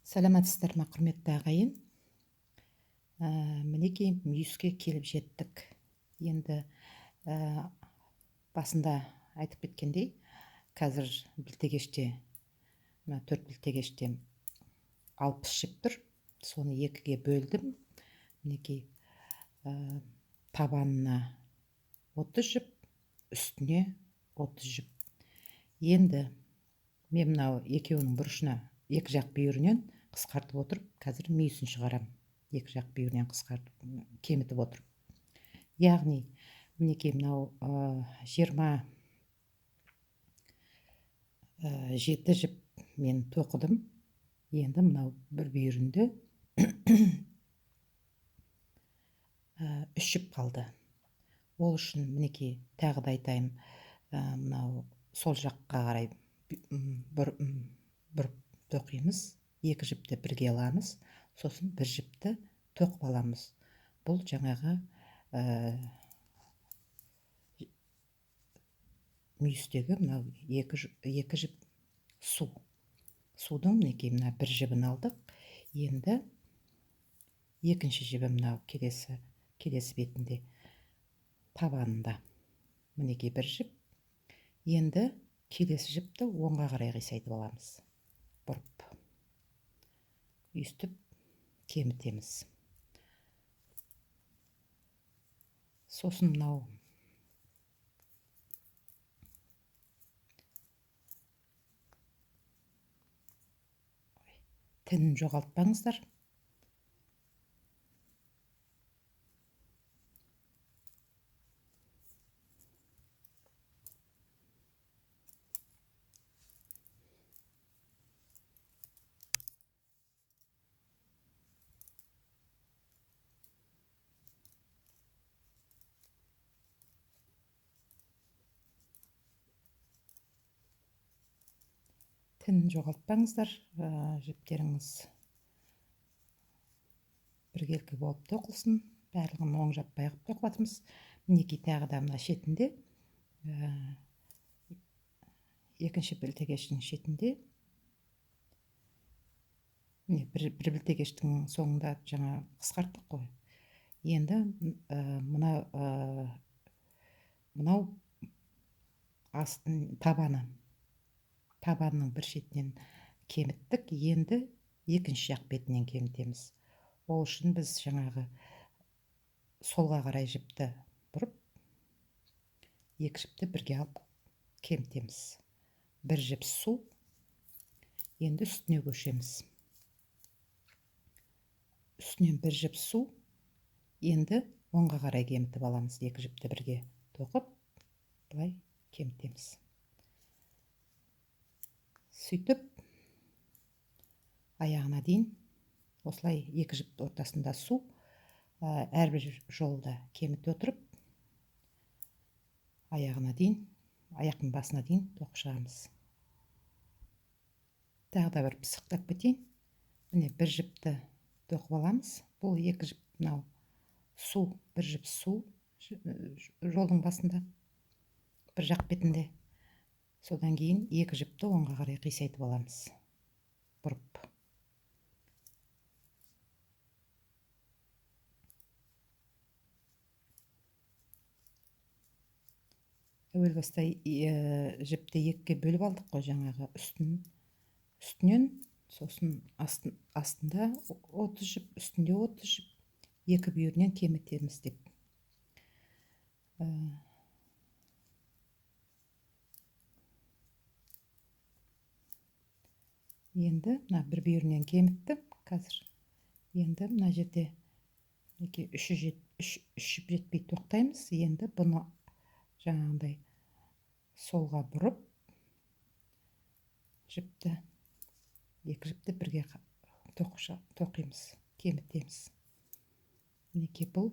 Саламатсыздар ма, құрметті ағайын? Мінекей мүйіске келіп жеттік. Енді басында айтып кеткендей, қазір білтегеште, 4 білтегеште 60 жіп тұр. Соны екіге бөлдім. Мінекей табанына 30 жіп, үстіне 30 жіп. Енді мен мынау екеуінің бұрышына екі жақ бүйірінен қысқартып отырып, қазір мүйісін шығарам. Екі жақ бүйірінен қысқартып, кемітіп отырып. Яғни, мінекей мынау 27 жіп мен тоқыдым. Енді мынау бір бүйірінде 3 жіп қалды. Ол үшін мінекей тағы да айтайын, мынау сол жаққа қарай бір тоқимыз, екі жіпті бірге аламыз, сосын бір жіпті тоқып аламыз. Бұл жаңағы мүйістегі мынау екі жіп су. Судың мінекей мына бір жібін алдық. Енді екінші жібі мынау келесі бетінде табанында. Мінекей бір жіп. Енді келесі жіпті оңға қарай қисайтып аламыз. Бұрып, үстіп, кемітеміз. Сосын мынау тінін жоғалтпаңыздар. Тінін жоғалтпаңыздар, жіптеріңіз біркелкі болып тоқылсын. Барлығын оң жаппай қып тоқып жатырмыз. Мінекей тағы да мына шетінде, екінші білтегештің шетінде, бір білтегештің соңында жаңа қысқарттық қой. Енді мынау астын табанның бір шетінен кеміттік. Енді екінші жақ бетінен кемітеміз. Ол үшін біз жаңағы солға қарай жіпті бұрып, екі жіпті бірге алып кемітеміз. Бір жіп су. Енді үстіне көшеміз. Үстінен бір жіп су. Енді оңға қарай кемітіп аламыз. Екі жіпті бірге тоқып, бұлай кемітеміз. Сөйтіп, аяғына дейін, осылай екі жіп ортасында су, әрбір жолда кемітіп отырып, аяғына дейін, аяқтың басына дейін тоқып шығамыз. Тағы да бір пысықтап кетейін. Міне бір жіпті тоқып аламыз. Бұл екі жіп, мынау су, бір жіп су жолдың басында, бір жақ бетінде. Содан кейін екі жіпті оңға қарай қисайтып аламыз. Бұрып. Әуел баста жіпті екіге бөліп алдық қой, жаңағы үстінен, сосын астында 30 жіп, үстінде 30 жіп, екі бүйірінен кемітеміз деп. Енді мына бір бүйірінен кеміттім қазір. Енді мына жерде үш жіп жетпей тоқтаймыз. Енді бұны жаңағындай солға бұрып, екі жіпті бірге тоқимыз, кемітеміз. Мінекей бұл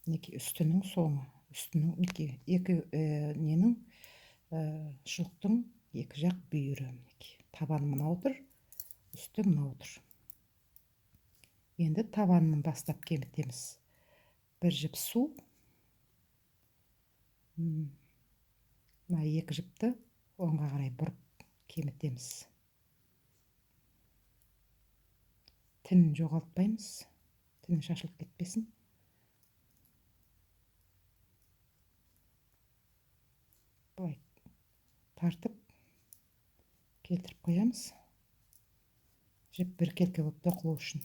үстінің соңы, екі ненің шұлықтың екі жақ бүйірі. Табаны мынау тұр, үсті мынау тұр. Енді табанын бастап кемітеміз. Бір жіп су. Мына екі жіпті оңға қарай бұрып кемітеміз. Тінін жоғалтпаймыз, тіні шашылып кетпесін. Бұлай тартып келтіріп қоямыз. Жіп біркелкі болып тоқылу үшін.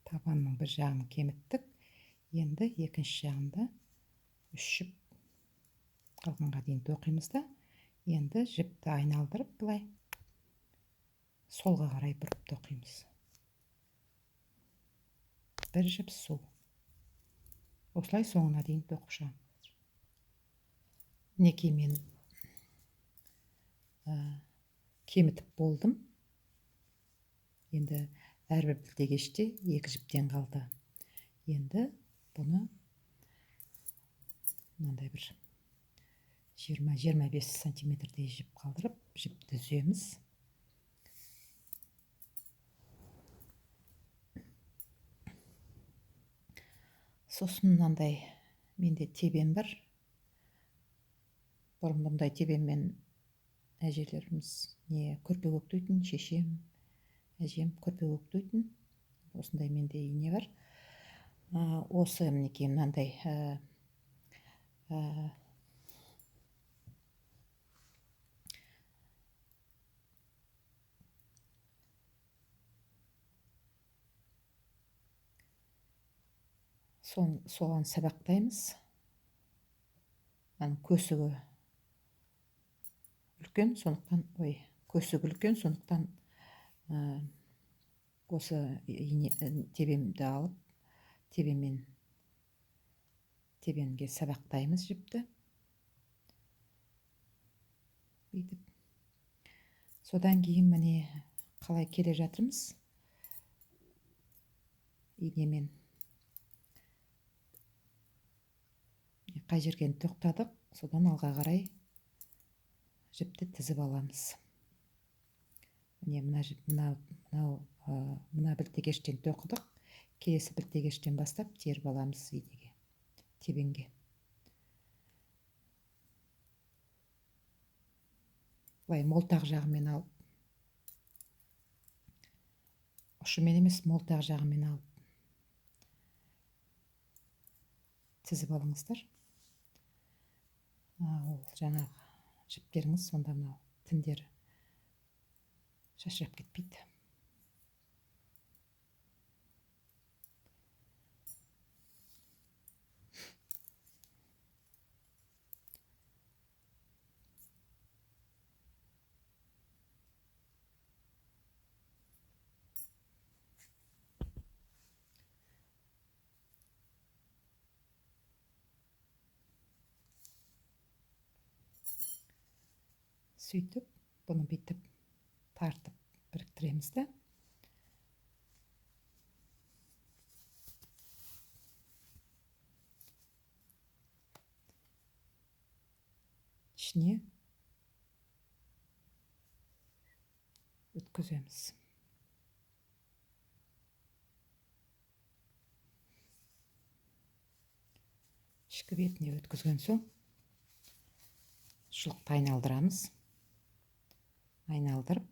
Табанның бір жағын кеміттік. Енді екінші жағында 3 жіп қалғанға дейін тоқимыз да, енді жіпті айналдырып бұлай солға қарай бұрып тоқимыз. Бір жіп сол. Осылай соңына дейін тоқып шығамыз. Мінекей мен кемітіп болдым. Енді әрбір білтегеште 2 жіптен қалды. Енді бұны мынандай бір 20-25 сантиметрдей жіп қалдырып, жіпті үземіз. Сосын мынандай менде тебен бар. Бұрын бұндай тебенмен әжелеріміз көрпе көктейтін, шешем, әжем көрпе көктейтін. Осындай менде ине бар. Осы мінекей мынандай соған сабақтаймыз. Көсігі үлкен, сондықтан сондықтан осы тебемді алып, тебенге сабақтаймыз жіпті. Содан кейін міне қалай келе жатырмыз. Инемен қай жерден тоқтадық, содан алға қарай жіпті тізіп аламыз. Міне мына білтегештен тоқыдық, келесі білтегештен бастап теріп аламыз тебенге. Бұлай молтақ жағымен алып, ұшымен емес, молтақ жағымен алып тізіп алыңыздар. Ол жаңағы жіптеріңіз сонда мынау тіндері шашырап кетпейді. Сөйтіп, бұны бүйтіп тартып біріктіреміз де. Ішіне өткіземіз. Ішкі бетіне өткізген соң шұлықты айналдырамыз. Айналдырып,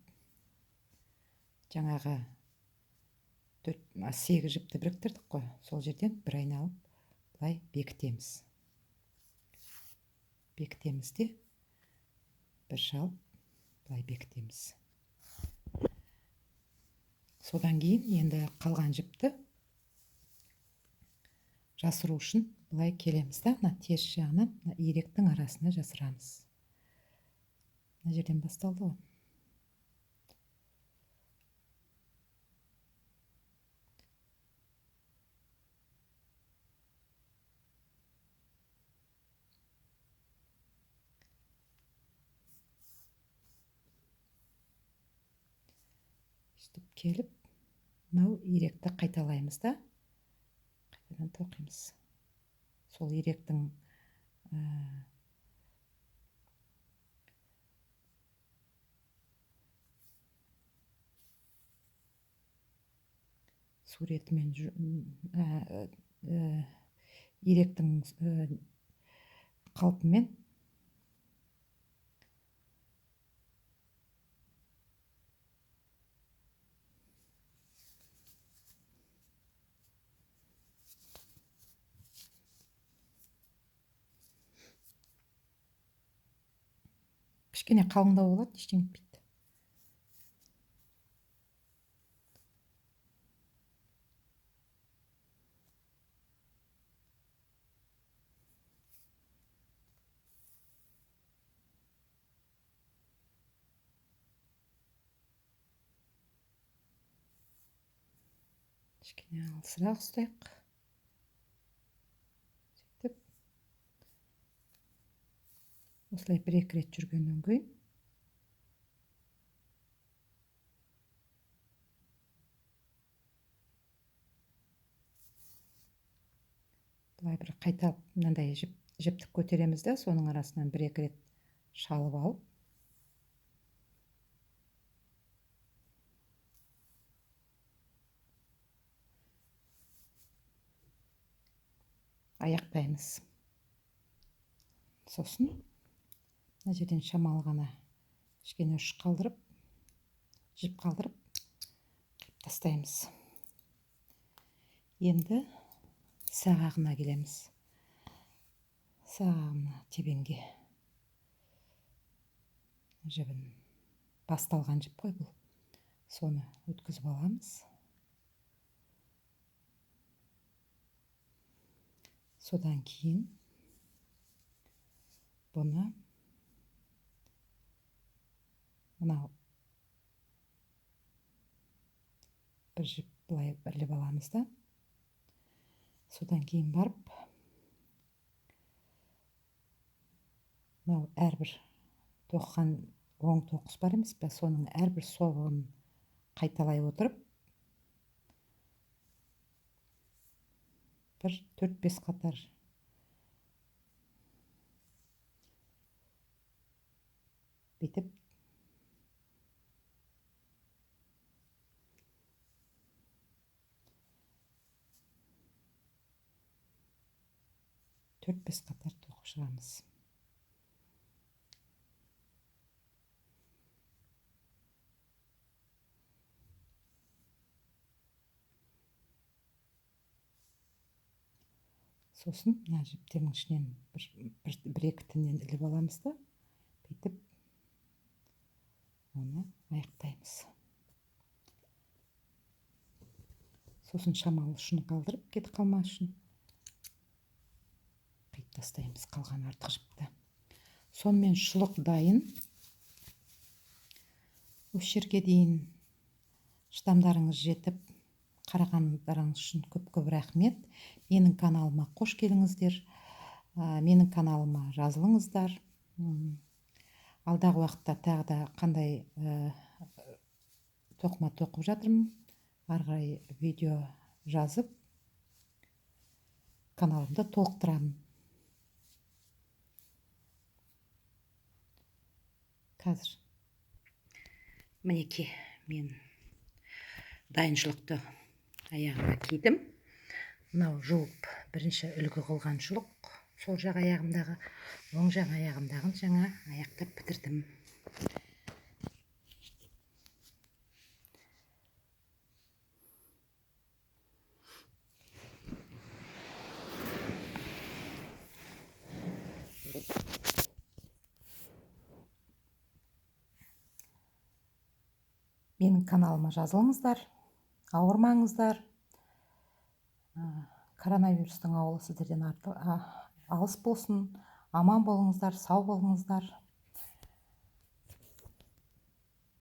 жаңағы 8 жіпті біріктірдік қой, сол жерден бір айналып, бұлай бекітеміз. Бекітеміз де, бір шалып, бұлай бекітеміз. Содан кейін енді қалған жіпті жасыру үшін бұлай келеміз да, теріс жағынан иректің арасына жасырамыз. Мына жерден басталды ғой. Сөйтіп келіп, мынау иректі қайталаймыз да, қайтадан тоқимыз. Сол иректің суретімен иректің қалпымен кішкене қалыңдау болады, ештеңе етпейді. Кішкене алысырақ ұстайық. Сөйтіп, осылай бір-екі рет жүргеннен кейін былай бір қайта мынандай жіптік көтереміз да, соның арасынан бір-екі рет шалып алып, аяқтаймыз. Сосын мына жерден шамалы ғана кішкене ұш қалдырып, жіп қалдырып қиып тастаймыз. Енді сағағына келеміз. Сағағына тебенге жібін, басталған жіп қой бұл. Соны өткізіп аламыз. Содан кейін бұны мынау бір жіп былай іліп аламыз да, содан кейін барып мынау әрбір тоққан оң тоқыс бар емес пе, соның әрбір соғын қайталай отырып бір 4-5 қатар бүйтіп 4-5 қатар тоқып шығамыз. Сосын мына жіптердің ішінен бір-екі тіннен іліп аламыз да, бүйтіп оны аяқтаймыз. Сосын шамалы ұшын қалдырып, кетіп қалмас үшін қиып тастаймыз қалған артық жіпті. Сонымен шұлық дайын. Осы жерге дейін шыдамдарыңыз жетіп, қарағандарыңыз үшін көп-көп рахмет. Менің каналыма қош келіңіздер. Менің каналыма жазылыңыздар. Алдағы уақытта тағы да қандай тоқыма тоқып жатырмын. Ары қарай видео жазып, каналымды толықтырамын. Қазір мінеки мен дайыншылықты аяғыма кидім. Мынау жуып бірінші үлгі қылған шұлық. Сол жақ аяғымдағы, оң жақ аяғымдағын жаңа аяқтап бітірдім. Менің каналыма жазылыңыздар, ауырмаңыздар. Коронавирустың ауылы сіздерден алыс болсын. Аман болыңыздар, сау болыңыздар.